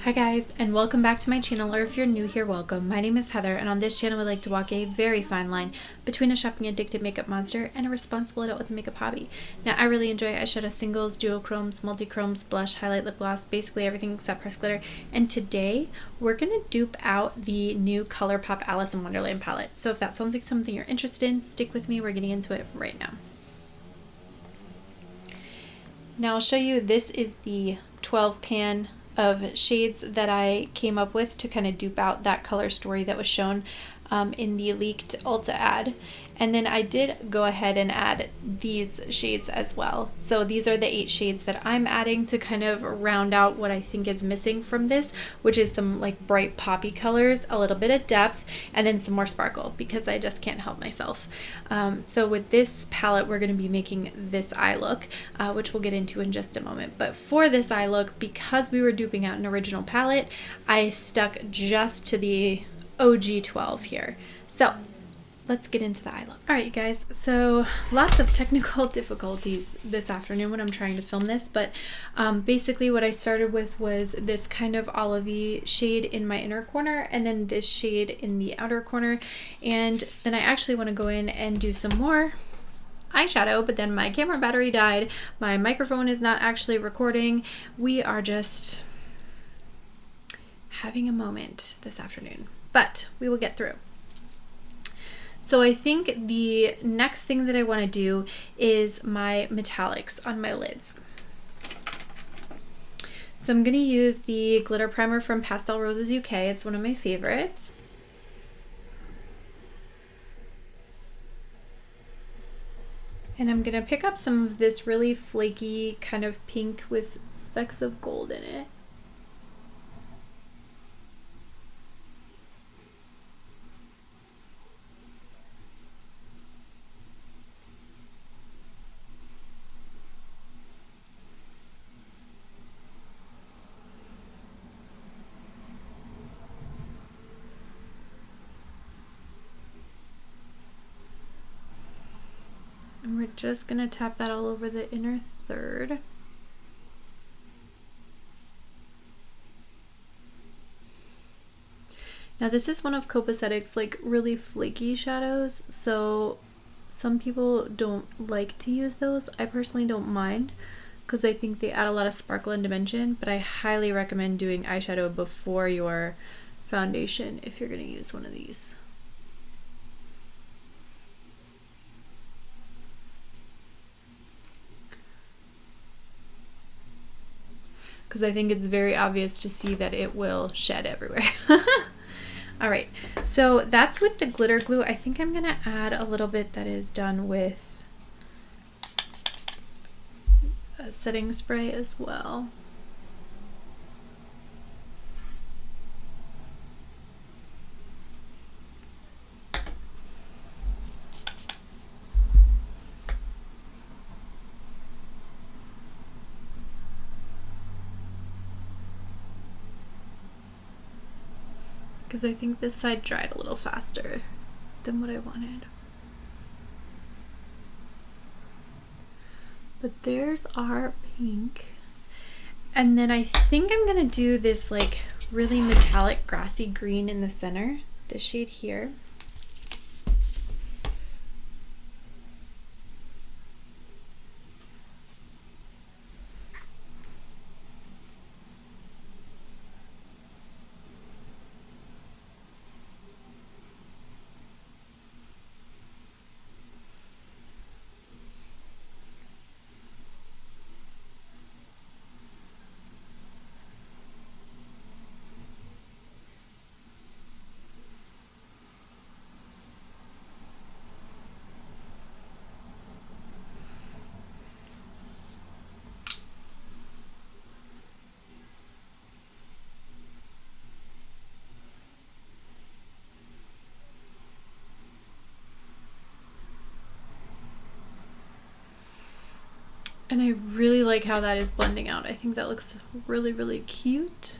Hi guys, and welcome back to my channel, or if you're new here, welcome. My name is Heather, and on this channel we like to walk a very fine line between a shopping addicted makeup monster and a responsible adult with a makeup hobby. Now, I really enjoy eyeshadow singles, duochromes, multichromes, blush, highlight, lip gloss, basically everything except pressed glitter. And today, we're going to dupe out the new Colourpop Alice and Wonderland palette. So if that sounds like something you're interested in, stick with me. We're getting into it right now. Now I'll show you, this is the 12 pan of shades that I came up with to kind of dupe out that color story that was shown in the leaked Ulta ad. And then I did go ahead and add these shades as well. So these are the 8 shades that I'm adding to kind of round out what I think is missing from this, which is some like bright poppy colors, a little bit of depth, and then some more sparkle because I just can't help myself. So with this palette, we're going to be making this eye look, which we'll get into in just a moment. But for this eye look, because we were duping out an original palette, I stuck just to the OG 12 here. So let's get into the eye look. All right, you guys, so lots of technical difficulties this afternoon when I'm trying to film this, but basically what I started with was this kind of olivey shade in my inner corner and then this shade in the outer corner. And then I actually want to go in and do some more eyeshadow, but then my camera battery died. My microphone is not actually recording. We are just having a moment this afternoon, but we will get through. So I think the next thing that I want to do is my metallics on my lids. So I'm going to use the glitter primer from Pastel Roses UK. It's one of my favorites. And I'm going to pick up some of this really flaky kind of pink with specks of gold in it. And we're just going to tap that all over the inner third. Now this is one of Copacetic's like really flaky shadows, so some people don't like to use those. I personally don't mind because I think they add a lot of sparkle and dimension, but I highly recommend doing eyeshadow before your foundation if you're going to use one of these. Because I think it's very obvious to see that it will shed everywhere. All right, so that's with the glitter glue. I think I'm gonna add a little bit that is done with a setting spray as well. Because I think this side dried a little faster than what I wanted. But there's our pink. And then I think I'm gonna do this like really metallic grassy green in the center, this shade here. And I really like how that is blending out. I think that looks really, really cute.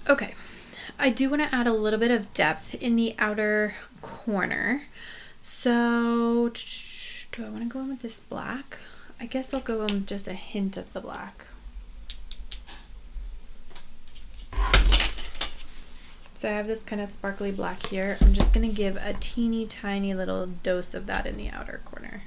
Okay, I do want to add a little bit of depth in the outer corner. So Do I want to go in with this black? I guess I'll go in with just a hint of the black. So I have this kind of sparkly black here. I'm just going to give a teeny tiny little dose of that in the outer corner.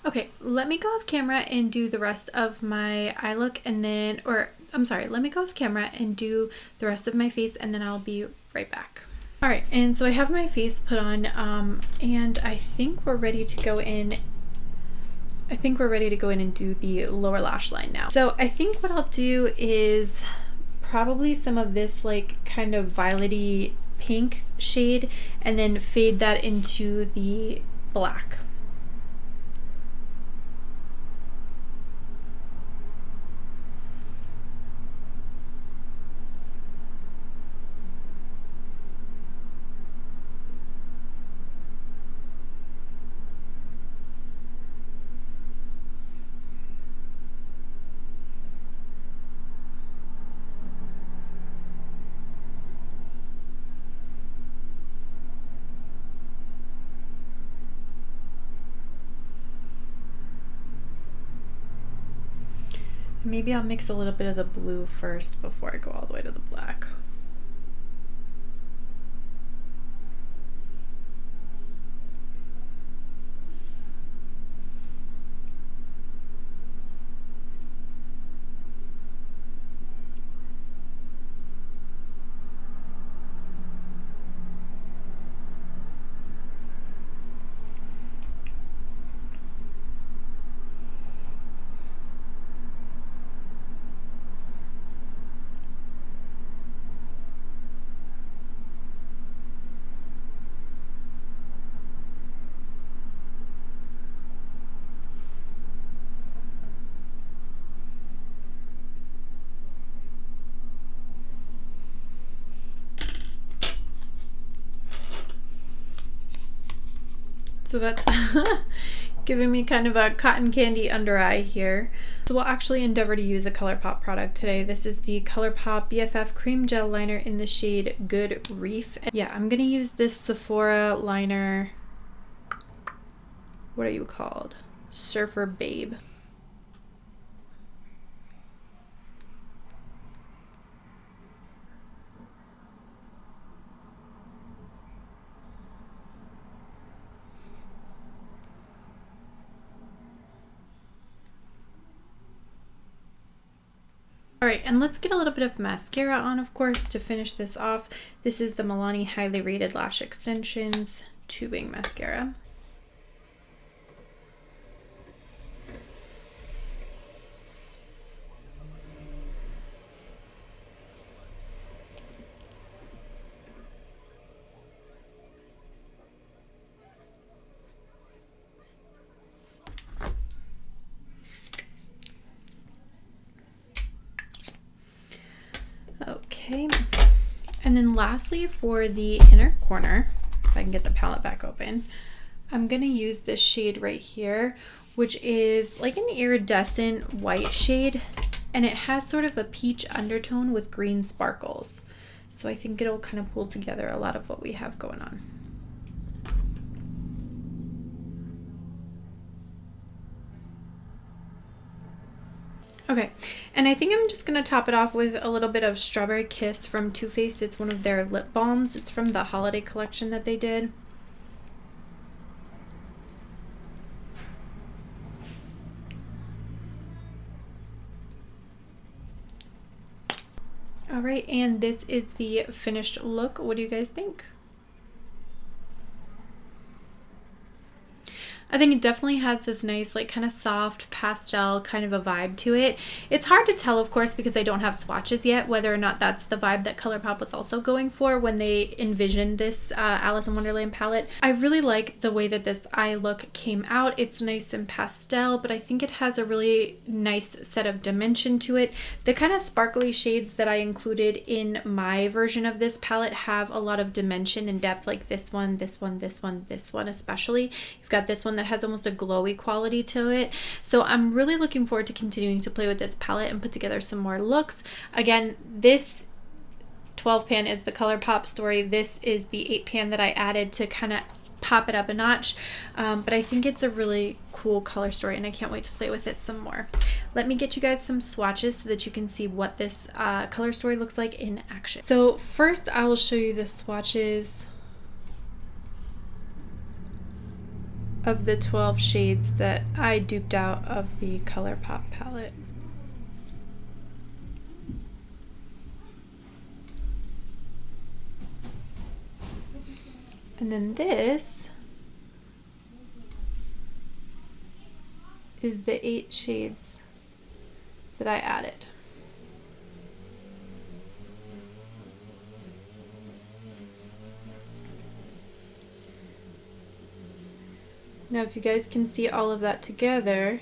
Okay, let me go off camera and do the rest of my eye look and then, or I'm sorry, let me go off camera and do the rest of my face and then I'll be right back. All right, and so I have my face put on and I think we're ready to go in. I think we're ready to go in and do the lower lash line now. So I think what I'll do is probably some of this like kind of violety pink shade and then fade that into the black. Maybe I'll mix a little bit of the blue first before I go all the way to the black. So that's giving me kind of a cotton candy under eye here. So we'll actually endeavor to use a Colourpop product today. This is the Colourpop BFF Cream Gel Liner in the shade Good Reef. Yeah, I'm gonna use this Sephora liner. What are you called? Surfer Babe. All right, and let's get a little bit of mascara on, of course, to finish this off. This is the Milani Highly Rated Lash Extensions Tubing Mascara. Okay, and then lastly for the inner corner, if I can get the palette back open, I'm gonna use this shade right here, which is like an iridescent white shade, and it has sort of a peach undertone with green sparkles. So I think it'll kind of pull together a lot of what we have going on. Okay, and I think I'm just going to top it off with a little bit of Strawberry Kiss from Too Faced. It's one of their lip balms. It's from the holiday collection that they did. All right, and this is the finished look. What do you guys think? I think it definitely has this nice, like, kind of soft pastel kind of a vibe to it. It's hard to tell, of course, because I don't have swatches yet, whether or not that's the vibe that Colourpop was also going for when they envisioned this Alice in Wonderland palette. I really like the way that this eye look came out. It's nice and pastel, but I think it has a really nice set of dimension to it. The kind of sparkly shades that I included in my version of this palette have a lot of dimension and depth, like this one, this one, this one, this one especially. You've got this one that has almost a glowy quality to it. So I'm really looking forward to continuing to play with this palette and put together some more looks. Again, this 12 pan is the Colourpop story. This is the 8 pan that I added to kind of pop it up a notch. But I think it's a really cool color story and I can't wait to play with it some more. Let me get you guys some swatches so that you can see what this color story looks like in action. So first I will show you the swatches of the 12 shades that I duped out of the Colourpop palette. And then this is the 8 shades that I added. Now, if you guys can see all of that together,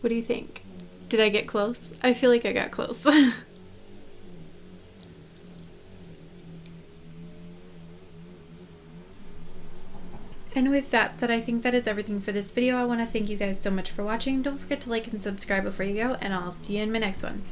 what do you think? Did I get close? I feel like I got close. And with that said, I think that is everything for this video. I want to thank you guys so much for watching. Don't forget to like and subscribe before you go, and I'll see you in my next one.